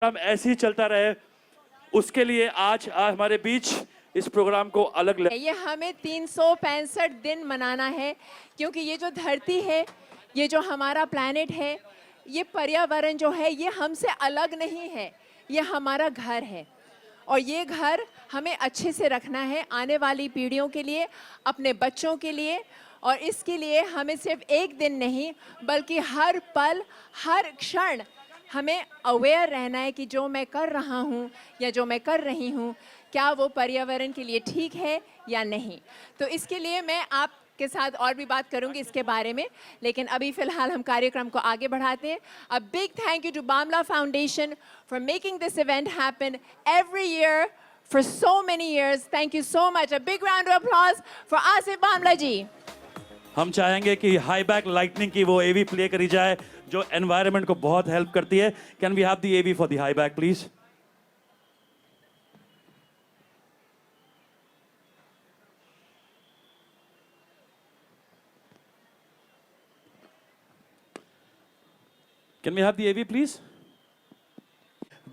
Programme ऐसे ही चलता रहे, उसके लिए आज हमारे बीच इस प्रोग्राम को अलग ये हमें 365 दिन मनाना है, क्योंकि ये जो धरती है, ये जो हमारा प्लैनेट है, ये पर्यावरण जो है, ये हमसे अलग नहीं है, ये हमारा घर है। और ये घर हमें अच्छे से रखना है आने वाली पीढ़ियों के लिए, अपने बच्चों के लिए। और इसके लिए हमें सिर्फ एक दिन नहीं, बल्कि हर पल, हर क्षण हमें अवेयर रहना है कि जो मैं कर रहा हूँ या जो मैं कर रही हूँ, क्या वो पर्यावरण के लिए ठीक है या नहीं। तो इसके लिए मैं आपके साथ और भी बात करूंगी इसके बारे में, लेकिन अभी फिलहाल हम कार्यक्रम को आगे बढ़ाते हैं। A big thank you to Bamla foundation for making this event happen every year for so many years. Thank you so much. A big round of applause for Asif Bamla ji. हम चाहेंगे कि हाई बैक लाइटनिंग की वो एवी play करी जाए जो environment को बहुत हेल्प करती है। Can we have the AV for the high back please? Can we have the AV, please?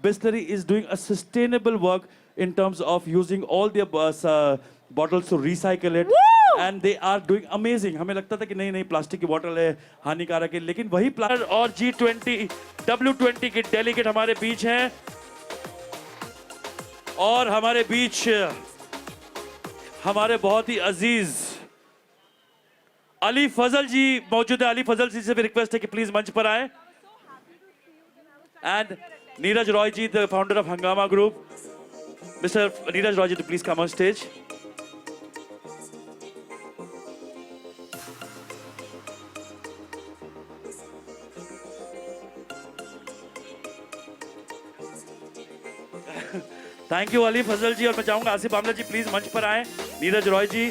Bisleri is doing a sustainable work in terms of using all their bottles to recycle it. Woo! And they are doing amazing. हमें लगता था कि नहीं नहीं plastic की बोतल है हानिकारक है, लेकिन वही प्लास्टिक और G20 W20 के डेलीगेट हमारे बीच हैं और हमारे बीच हमारे बहुत ही अजीज अली फजल जी मौजूद है। अली फजल जी से भी रिक्वेस्ट है कि प्लीज मंच पर आए। And Neeraj Roy ji, the founder of Hangama Group. Mr. Neeraj Roy ji, to please come on stage. Thank you Ali Fazal ji, और मैं चाहूंगा आसिफ बामला जी प्लीज मंच पर आए। नीरज रॉय जी,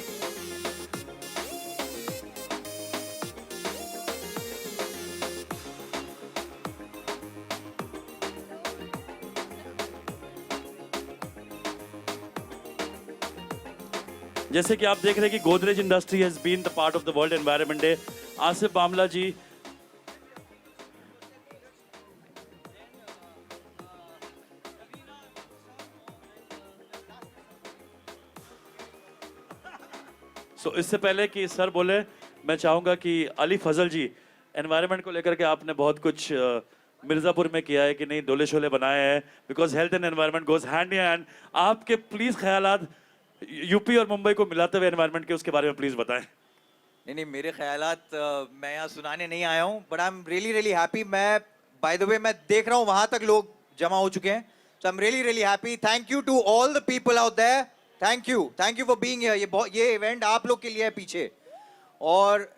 जैसे कि आप देख रहे हैं कि Godrej industry has been the part of the world environment day. Asif Bamla ji, इससे पहले कि सर बोले, मैं चाहूंगा कि अली फजल जी, एनवायरनमेंट को लेकर के आपने बहुत कुछ मिर्जापुर में किया है कि नहीं, डोले शोले बनाए हैं, because health and environment goes hand in hand. आपके प्लीज ख्यालात यूपी और मुंबई को मिलाते हुए एनवायरनमेंट के, उसके बारे में प्लीज बताएं। नहीं, मेरे ख्यालात मैं यहाँ सुनाने नहीं आया हूँ, but I am really really happy. मैं बाय द वे मैं देख रहा हूँ वहां तक लोग जमा हो चुके हैं, so I am really really happy. Thank you to all the people out there, thank you for being here. ये इवेंट आप लोग के लिए है पीछे, और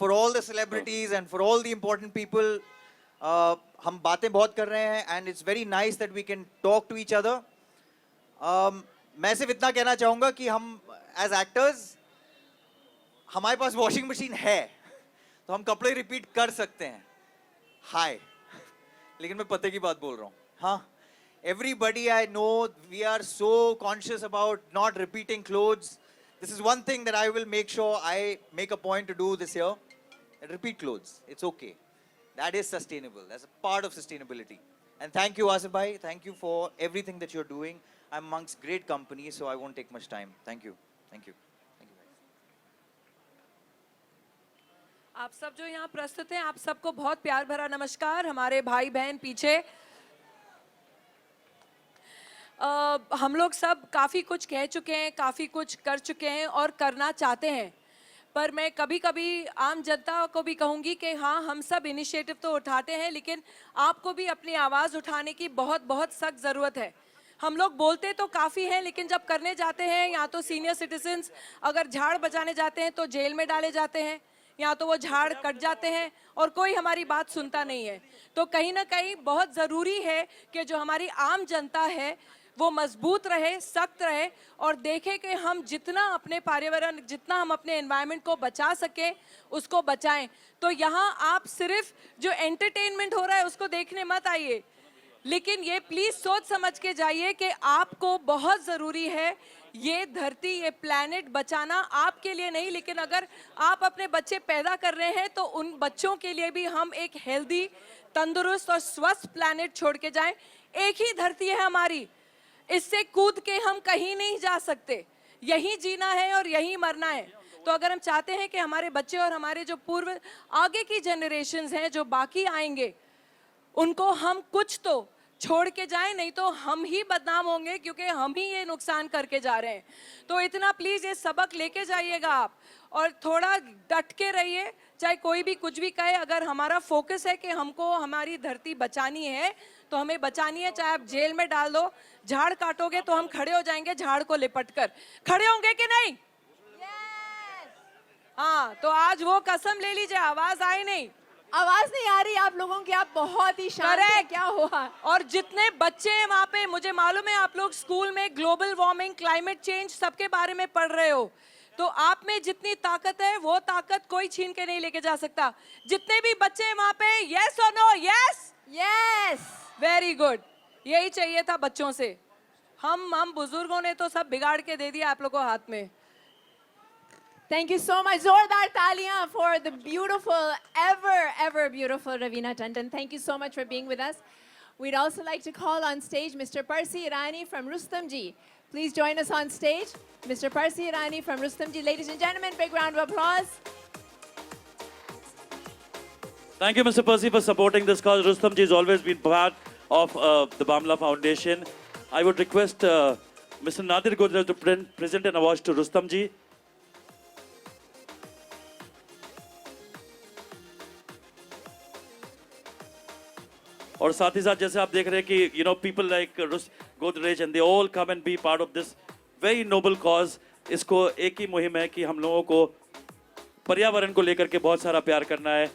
for all the celebrities and for all the important people. हम बातें बहुत कर रहे हैं and it's very nice that we can talk to each other. मैं सिर्फ इतना कहना चाहूंगा कि हम एज एक्टर्स, हमारे पास वॉशिंग मशीन है तो हम कपड़े रिपीट कर सकते हैं, हाय। लेकिन मैं पते की बात बोल रहा हूँ। हाँ, everybody I know, we are so conscious about not repeating clothes. This is one thing that I will make sure I make a point to do this year. Repeat clothes, it's okay, that is sustainable, that's a part of sustainability. And thank you Asif भाई, thank you for everything that you are doing. I'm amongst great companies, so I won't take much time. Thank you. Thank you. Thank you, guys. आप सब जो यहाँ प्रस्तुत हैं, आप सबको बहुत प्यार भरा नमस्कार। हमारे भाई बहन पीछे, हम लोग सब काफ़ी कुछ कह चुके हैं, काफ़ी कुछ कर चुके हैं और करना चाहते हैं, पर मैं कभी कभी आम जनता को भी कहूँगी कि हाँ, हम सब इनिशिएटिव तो उठाते हैं, लेकिन आपको भी अपनी आवाज़ उठाने की बहुत बहुत सख्त ज़रूरत है। हम लोग बोलते तो काफ़ी हैं, लेकिन जब करने जाते हैं, या तो सीनियर सिटीजन्स अगर झाड़ बजाने जाते हैं तो जेल में डाले जाते हैं, या तो वो झाड़ कट जाते हैं और कोई हमारी बात सुनता नहीं है। तो कहीं ना कहीं बहुत ज़रूरी है कि जो हमारी आम जनता है वो मजबूत रहे, सख्त रहे और देखे कि हम जितना अपने पर्यावरण, जितना हम अपने एनवायरनमेंट को बचा सकें उसको बचाएं। तो यहाँ आप सिर्फ जो एंटरटेनमेंट हो रहा है उसको देखने मत आइए, लेकिन ये प्लीज सोच समझ के जाइए कि आपको बहुत ज़रूरी है ये धरती, ये प्लैनेट बचाना। आपके लिए नहीं, लेकिन अगर आप अपने बच्चे पैदा कर रहे हैं तो उन बच्चों के लिए भी हम एक हेल्दी, तंदुरुस्त और स्वस्थ प्लैनेट छोड़ के जाएं। एक ही धरती है हमारी, इससे कूद के हम कहीं नहीं जा सकते, यहीं जीना है और यहीं मरना है। तो अगर हम चाहते हैं कि हमारे बच्चे और हमारे जो पूर्व आगे की जनरेशन्स हैं जो बाकी आएंगे, उनको हम कुछ तो छोड़ के जाएं, नहीं तो हम ही बदनाम होंगे, क्योंकि हम ही ये नुकसान करके जा रहे हैं। तो इतना प्लीज ये सबक लेके जाइएगा आप, और थोड़ा डट के रहिए, चाहे कोई भी कुछ भी कहे। अगर हमारा फोकस है कि हमको हमारी धरती बचानी है तो हमें बचानी है, चाहे आप जेल में डाल दो, झाड़ काटोगे तो हम खड़े हो जाएंगे झाड़ को लिपट कर। खड़े होंगे कि नहीं? हाँ, तो आज वो कसम ले लीजिए। आवाज आई नहीं? आवाज नहीं आ रही आप लोगों की, आप बहुत ही शांत हैं। Correct. क्या हुआ? और जितने बच्चे हैं वहां पे, मुझे मालूम है आप लोग स्कूल में ग्लोबल वार्मिंग, क्लाइमेट चेंज सबके बारे में पढ़ रहे हो, तो आप में जितनी ताकत है वो ताकत कोई छीन के नहीं लेके जा सकता। जितने भी बच्चे हैं वहां पे, यस और no? Yes, yes, very good. यही चाहिए था बच्चों से। हम बुजुर्गों ने तो सब बिगाड़ के दे दिया आप लोगों को हाथ में। Thank you so much. Zordar Taliyan for the beautiful, ever beautiful Ravina Tandon. Thank you so much for being with us. We'd also like to call on stage Mr. Parsi Irani from Rustomji. Please join us on stage. Mr. Parsi Irani from Rustomji. Ladies and gentlemen, big round of applause. Thank you, Mr. Percy, for supporting this cause. Rustomji has always been part of the Bamla Foundation. I would request Mr. Nadir Godrej to present an award to Rustomji. और साथ ही साथ जैसे आप देख रहे हैं कि you know people like Godrej and they all come and be part of this very noble cause. इसको एक ही मुहिम है कि हम लोगों को पर्यावरण को लेकर के बहुत सारा प्यार करना है।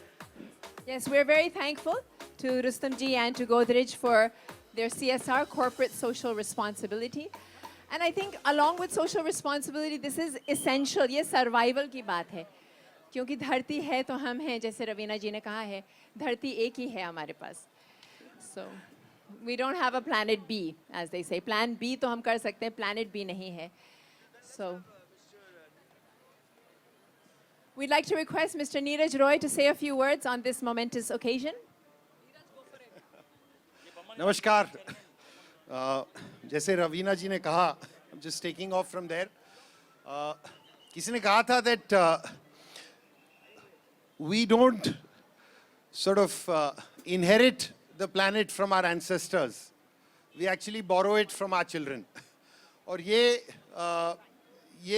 Yes, we're very thankful to Rustomji and to Godrej for their CSR, corporate social responsibility. And I think along with social responsibility, this is essential. ये survival की बात है, क्योंकि धरती है तो हम हैं, जैसे रवीना जी ने कहा है, धरती एक ही है हमारे पास. So we don't have a planet B, as they say. Plan B तो हम कर सकते हैं, planet B नहीं है. So we'd like to request Mr. Neeraj Roy to say a few words on this momentous occasion. नमस्कार. जैसे रवीना जी ने कहा, I'm just taking off from there. किसी ने कहा था that we don't sort of inherit the planet from our ancestors. We actually borrow it from our children. और ये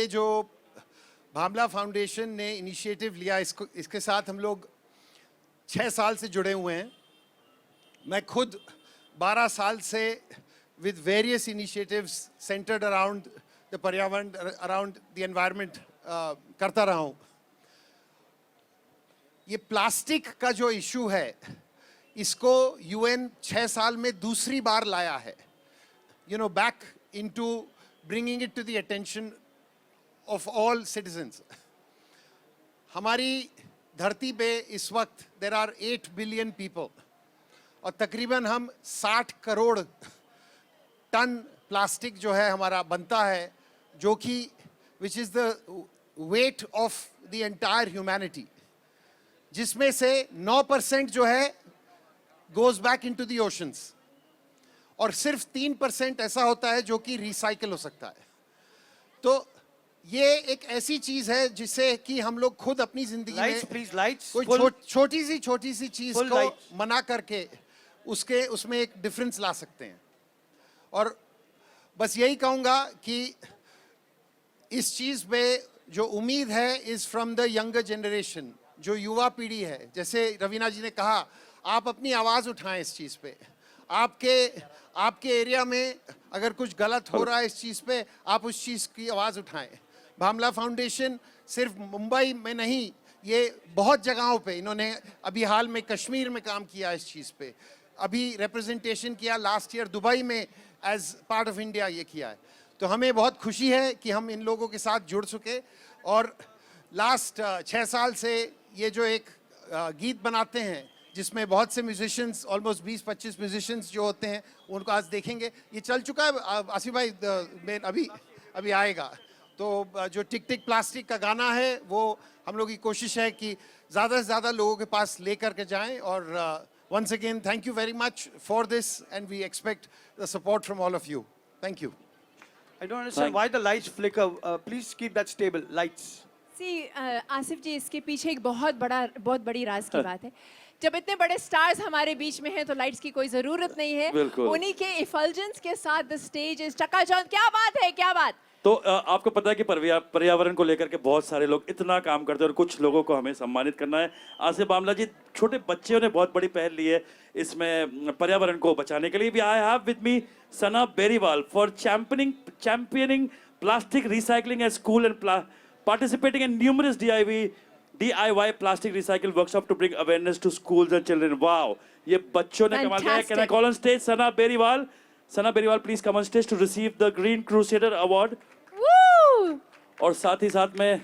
जो भामला फाउंडेशन ने इनिशिएटिव लिया, इसके साथ हम लोग 6 साल से जुड़े हुए हैं. मैं खुद 12 साल से with various initiatives centered around the पर्यावरण, around the environment करता रहा हूँ. ये प्लास्टिक का जो इशू है, इसको UN 6 साल में दूसरी बार लाया है. You know, back into bringing it to the attention of all citizens. हमारी धरती पे इस वक्त there are 8 billion people और तकरीबन हम 60 करोड़ टन प्लास्टिक जो है हमारा बनता है, जो कि which is the weight of the entire humanity, जिसमें से 9% जो है goes back into the oceans और सिर्फ 3% ऐसा होता है जो कि रिसाइकल हो सकता है. तो ये एक ऐसी चीज है जिसे कि हम लोग खुद अपनी जिंदगी में कोई छोटी सी चीज को मना करके उसमें एक डिफरेंस ला सकते हैं. और बस यही कहूंगा कि इस चीज पे जो उम्मीद है is from the younger generation, जो युवा पीढ़ी है. जैसे रवीना जी ने कहा, आप अपनी आवाज उठाएं इस चीज पे. आपके एरिया में अगर कुछ गलत हो रहा है इस चीज पे, आप उस चीज की आवाज उठाएं. भामला फाउंडेशन सिर्फ मुंबई में नहीं, ये बहुत जगहों पे इन्होंने अभी हाल में कश्मीर में काम किया इस चीज पे, अभी रिप्रेजेंटेशन किया लास्ट ईयर दुबई में एज पार्ट ऑफ इंडिया ये किया है. तो हमें बहुत खुशी है कि हम इन लोगों के साथ जुड़ चुके. और लास्ट 6 साल से ये जो एक गीत बनाते हैं जिसमें बहुत से म्यूजिशियंस, ऑलमोस्ट 20-25 म्यूजिशियंस जो होते हैं, उनको आज देखेंगे. ये चल चुका है आसिफ भाई, अभी आएगा. तो जो टिक टिक प्लास्टिक का गाना है वो हम लोग की कोशिश है कि ज़्यादा से ज़्यादा लोगों के पास ले करके जाएं और Once again, thank you very much for this, and we expect the support from all of you. Thank you. I don't understand why the lights flicker. Please keep that stable. Lights. सी आसिफ जी, इसके पीछे एक बहुत बड़ी राज की बात है। जब इतने बड़े स्टार्स हमारे बीच में हैं तो लाइट्स की कोई जरूरत नहीं है। बिल्कुल। उन्हीं के इफल्जेंस के साथ द स्टेज इज चकाचौंध। क्या बात है, क्या बात। तो आपको पता है कि पर्यावरण को लेकर के बहुत सारे लोग इतना काम करते हैं और कुछ लोगों को हमें सम्मानित करना है। आसिफ बामला जी, छोटे बच्चों ने बहुत बड़ी पहल ली है इसमें पर्यावरण को बचाने के लिए भी। I have with me Sana Beriwal for championing plastic recycling at school and participating in numerous DIY plastic recycle workshop to bring awareness to schools and children. Wow, ये बच्चों ने कमाल किया है। Can I call on stage Sana Beriwal? Sana Beriwal, please come on stage to receive the Green Crusader Award. Woo! और साथ ही साथ में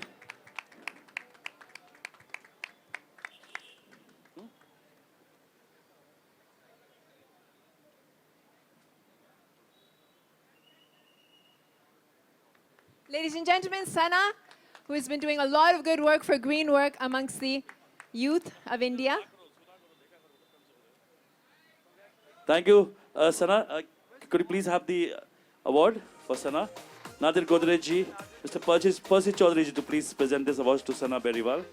Ladies and gentlemen, Sana, who has been doing a lot of good work for green work amongst the youth of India. Thank you, Sana. Could you please have the award for Sana? Nadir Godrej ji, Mr. Percy Chaudhary ji, to please present this award to Sana Beriwal.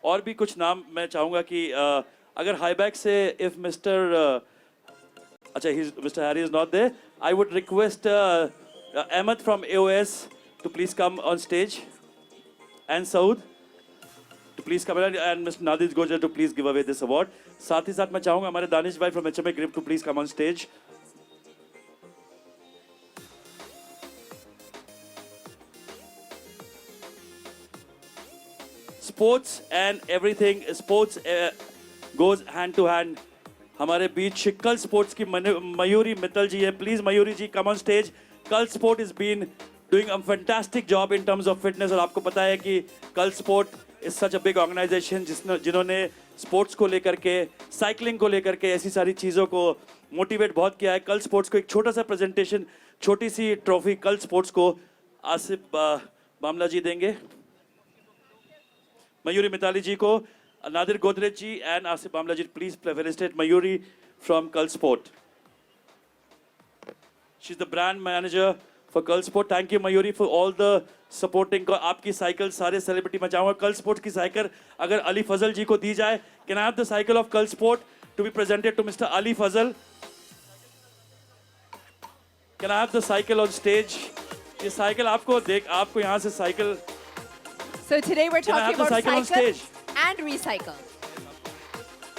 और भी कुछ नाम मैं चाहूँगा कि अगर high back से if Mr. अच्छा, Mr. Harry is not there. I would request Ahmed from AOS to please come on stage, and Saud to please come in, and Mr. Nadir Gojar to please give away this award. साथ ही साथ मैं चाहूँगा हमारे दानिश भाई from HMA Grip to please come on stage. Sports and everything, sports goes hand to hand. हमारे बीच कल sports की मयूरी मित्तल जी है। Please Mayuri ji come on stage. Cult sport is been doing a fantastic job in terms of fitness, और आपको पता है कि cult sport is such a big organisation जिन्होंने स्पोर्ट्स को लेकर के, साइकिलिंग को लेकर के, ऐसी सारी चीज़ों को मोटिवेट बहुत किया है। कल स्पोर्ट्स को एक छोटा सा प्रेजेंटेशन, छोटी सी ट्रॉफी कल स्पोर्ट्स को आसिफ बामला जी देंगे। मयूरी मिताली जी को, Nadir Godrej ji and Asif Bamla ji, please felicitate Mayuri from Kal Sport. She's the brand manager for Kal Sport. Thank you Mayuri for all the supporting. आपकी साइकिल सारे celebrity में चाहूँगा। कल sport की cycle अगर अली फजल जी को दी जाए, can I have the cycle of Kal Sport to be presented to Mr. Ali Fazal? Can I have the cycle on stage? ये साइकिल आपको यहाँ से cycle. So today we're Can I have talking the about cycle on cycle stage? and recycle.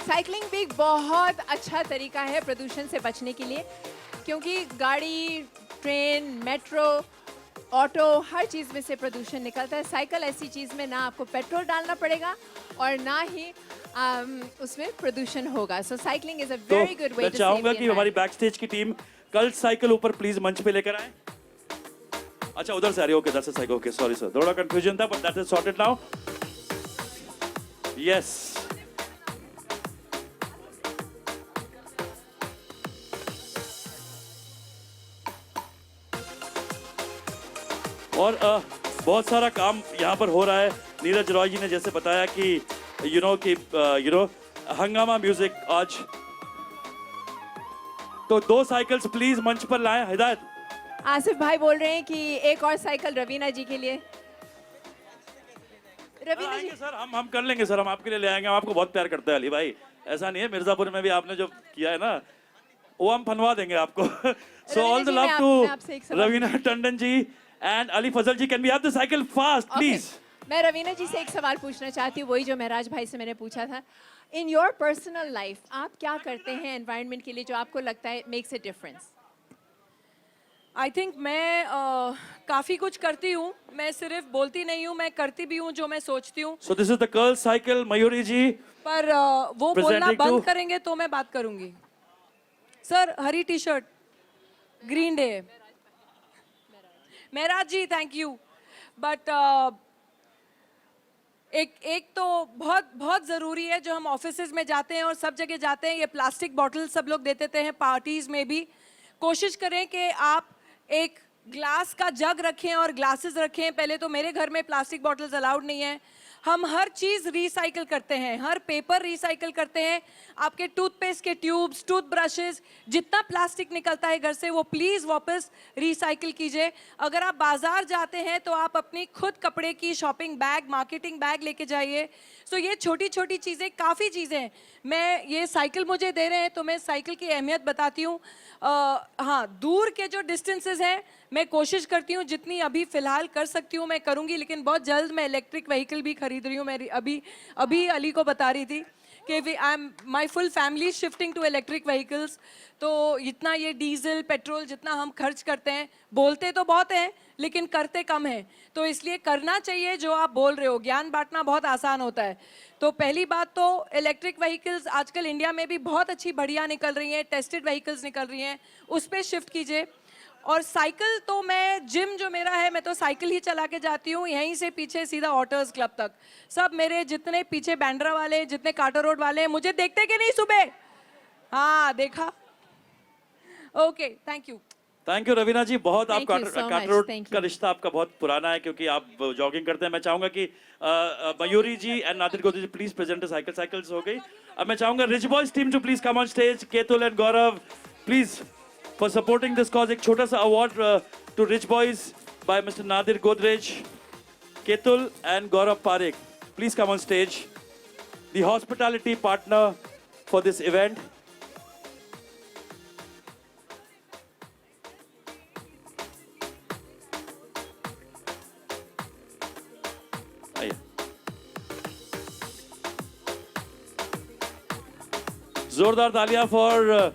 Cycling भी एक बहुत अच्छा तरीका है प्रदूषण से बचने के लिए, क्योंकि गाड़ी, ट्रेन, मेट्रो, ऑटो, हर चीज़ में से प्रदूषण निकलता है। साइकिल ऐसी चीज़ में ना आपको पेट्रोल डालना पड़ेगा और ना ही उसमें प्रदूषण होगा। So cycling is a very good way मैं टू चाहूंगा कि हमारी बैक स्टेज की टीम कल साइकिल ऊपर प्लीज मंच पे लेकर आए। अच्छा, उधर से आ रही है। Okay, that's a cycle. Okay, sorry sir, थोड़ा कंफ्यूजन था, but that is sorted now. Yes, और बहुत सारा काम यहाँ पर हो रहा है। नीरज रॉय जी ने जैसे बताया कि हंगामा म्यूजिक आज, तो 2 साइकिल्स प्लीज मंच पर लाएं। हिदायत आसिफ भाई बोल रहे हैं कि एक और साइकिल रवीना जी के लिए। रवीना जी, आएंगे सर, हम कर लेंगे सर, हम आपके लिए ले आएंगे। हम आपको बहुत प्यार करते हैं अली भाई, ऐसा नहीं है। मिर्जापुर में भी आपने जो किया है ना, वो हम फनवा देंगे आपको। So all the love to Raveena Tandon ji and Ali Fazal ji. Can we have the cycle fast please? मैं रवीना जी से एक सवाल पूछना चाहती हूँ, वही जो महराज भाई से मैंने पूछा था। इन योर पर्सनल लाइफ आप क्या करते हैं एनवायरनमेंट के लिए जो आपको लगता है makes a difference? I think मैं काफ़ी कुछ करती हूँ। मैं सिर्फ बोलती नहीं हूँ, मैं करती भी हूँ जो मैं सोचती हूँ। So this is the cult cycle Mayuri ji. पर वो बोलना Presenting बंद to- करेंगे तो मैं बात करूंगी। सर, हरी T shirt, green day. Maharaj ji, thank you. But एक तो बहुत बहुत ज़रूरी है, जो हम ऑफिसेज में जाते हैं और सब जगह जाते हैं, ये प्लास्टिक बॉटल सब लोग देते हैं पार्टीज में भी। कोशिश करें कि आप एक ग्लास का जग रखें और ग्लासेस रखें। पहले तो मेरे घर में प्लास्टिक बॉटल्स अलाउड नहीं है। हम हर चीज रिसाइकिल करते हैं, हर पेपर रिसाइकिल करते हैं। आपके टूथपेस्ट के ट्यूब्स, टूथब्रशेस, जितना प्लास्टिक निकलता है घर से वो प्लीज वापस रिसाइकिल कीजिए। अगर आप बाजार जाते हैं तो आप अपनी खुद कपड़े की शॉपिंग बैग, मार्केटिंग बैग लेके जाइए। सो ये छोटी छोटी चीजें, काफी चीजें हैं। मैं ये साइकिल मुझे दे रहे हैं तो मैं साइकिल की अहमियत बताती हूँ। हाँ, दूर के जो डिस्टेंसेस हैं मैं कोशिश करती हूँ जितनी अभी फिलहाल कर सकती हूँ मैं करूँगी, लेकिन बहुत जल्द मैं इलेक्ट्रिक व्हीकल भी खरीद रही हूँ। मैं अभी अली को बता रही थी कि I am my full family shifting to electric vehicles. तो इतना ये डीजल पेट्रोल जितना हम खर्च करते हैं, बोलते तो बहुत हैं लेकिन करते कम हैं, तो इसलिए करना चाहिए जो आप बोल रहे हो। ज्ञान बांटना बहुत आसान होता है। तो पहली बात तो इलेक्ट्रिक व्हीकल्स आजकल इंडिया में भी बहुत अच्छी बढ़िया निकल रही हैं, टेस्टेड व्हीकल्स निकल रही हैं, उस पर शिफ्ट कीजिए। और साइकिल तो मैं, जिम जो मेरा है, मैं तो साइकिल ही चला के जाती हूँ, यहीं से पीछे सीधा ऑटर्स क्लब तक। सब मेरे जितने पीछे बैंड्रा वाले, जितने कार्टर रोड वाले हैं, मुझे देखते कि नहीं सुबह? हाँ, देखा। Okay, thank you. Thank you Raveena ji. बहुत आप Thank you so कार्टर much, रोड thank का रिश्ता आपका बहुत पुराना है क्योंकि आप जॉगिंग करते हैं। मैं चाहूंगा कि Mayuri ji and Nadir Godrej ji please present cycle. Cycles हो गई। अब मैं चाहूंगा Rich Boys team to please come on stage. Ketul and Gaurav please for supporting this cause. एक छोटा सा award to Rich Boys by mister Nadir Godrej, Ketul and Gaurav Parekh. Please come on stage. The hospitality partner for this event. आइए। जोरदार तालियां for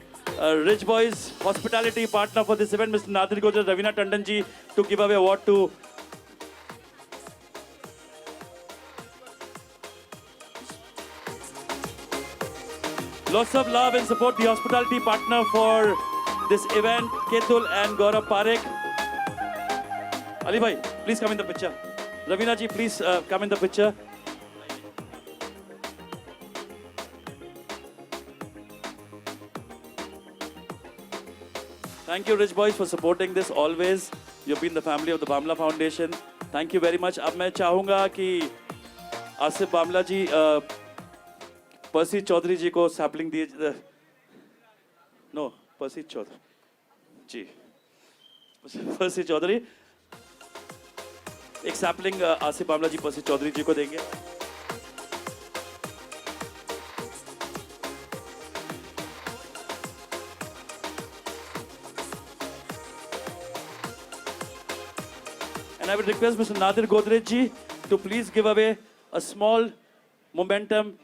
Rich Boys hospitality partner for this event mister Nadir Godrej, Raveena Tandon ji to give away award to lots of love and support the hospitality partner for this event, Ketul and Gaurav Parekh. Ali bhai, please come in the picture. Ravina ji, please come in the picture. Thank you, Rich Boys, for supporting this always. You've been the family of the Bamla Foundation. Thank you very much. अब मैं चाहूँगा कि आसिफ बामला जी पर्सी चौधरी जी को sapling दिए। No, पर्सी चौधरी जी, पर्सी चौधरी एक sapling Asif Bamla जी पर्सी चौधरी जी को देंगे। And I would request Mr. Nadir Godrej ji to please give away a small momentum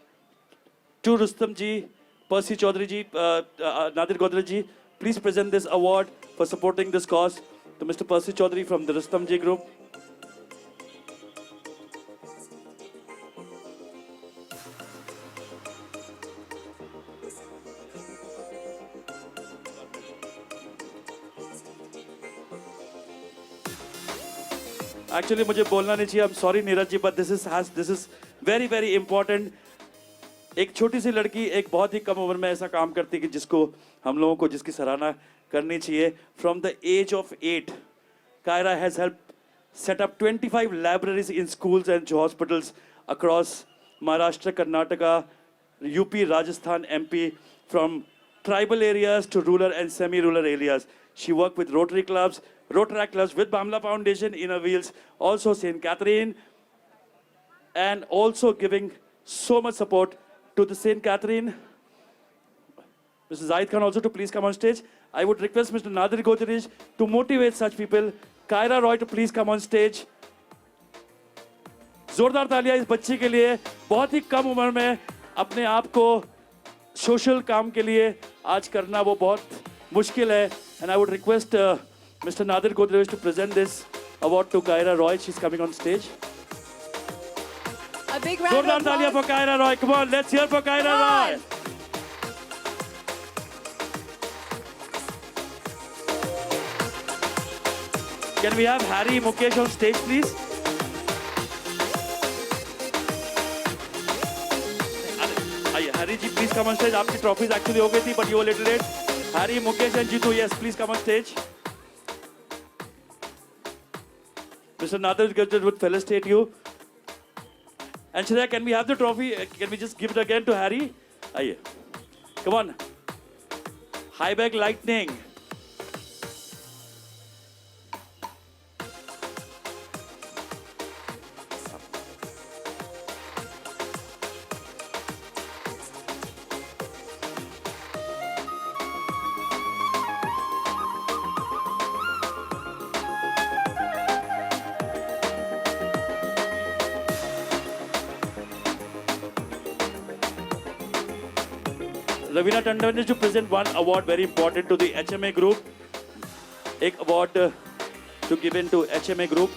to Rustam ji, Percy Chaudhary ji, Nadir Godrej ji. Please present this award for supporting this cause to Mr. Percy Chaudhary from the Rustam ji group. Actually, मुझे बोलना नहीं चाहिए. I'm sorry, Neeraj ji, but this is very very important. एक छोटी सी लड़की एक बहुत ही कम उम्र में ऐसा काम करती है कि जिसको हम लोगों को जिसकी सराहना करनी चाहिए. From the age of 8, Kaira has helped set up 25 libraries in schools and hospitals across Maharashtra, Karnataka, UP, Rajasthan, MP, from tribal areas to rural and semi-rural areas. She worked with Rotary clubs, Rotaract clubs, with Bamla Foundation, Inner Wheels, also St. Catherine, and also giving so much support to the St. Catherine. Mr. Zaid Khan also to please come on stage. I would request Mr. Nadir Godrej to motivate such people. Kaira Roy to please come on stage. जोरदार तालियां इस बच्ची के लिए. बहुत ही कम उम्र में अपने आप को सोशल काम के लिए आज करना वो बहुत मुश्किल है. And I would request Mr. Nadir Godrej to present this award to Kaira Roy. She's coming on stage. A big round जोरदार of तालियां for applause. Kaira Roy. Come on, let's hear for Kaira Come on. Roy. Can we have Harry Mukesh on stage, please? आइए, Harry ji, please come on stage. आपकी trophies actually हो गई थी, but you were a little late. Harry, Mukesh and Jitu, yes, please come on stage. Mr. Nadir Godrej would felicitate you. And Shreya, can we have the trophy? Can we just give it again to Harry? Aye. Come on. High back lightning. Ravina Tandon is to present one award very important to the HMA group. एक award to given to HMA group.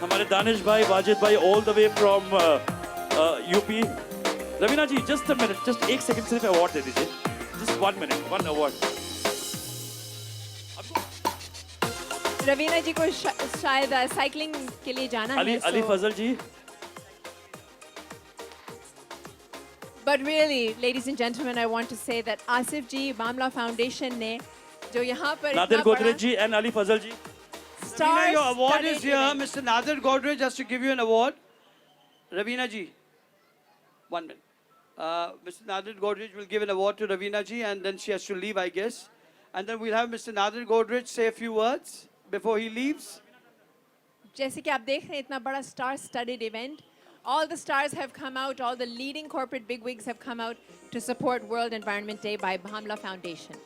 हमारे दानिश भाई, वाजिद भाई, all the way from UP. Ravina ji, just a minute, just एक second सिर्फ award दे दीजिए. Just 1 minute, one award. Raveena जी को शायद cycling के लिए जाना है. अली फजल जी. But really, ladies and gentlemen, I want to say that Asif ji, Bamla Foundation ने जो यहाँ पर नादिर गोदरेज जी and Ali Fazal ji. Ravina, your award studded is here. event. Mr. Nadir Godrej has to give you an award. Ravina ji, 1 minute. Mr. Nadir Godrej will give an award to Ravina ji, and then she has to leave, I guess. And then we'll have Mr. Nadir Godrej say a few words before he leaves. जैसे कि आप देख रहे हैं इतना बड़ा star-studded event. All the stars have come out, all the leading corporate bigwigs have come out to support World Environment Day by Bhamla Foundation.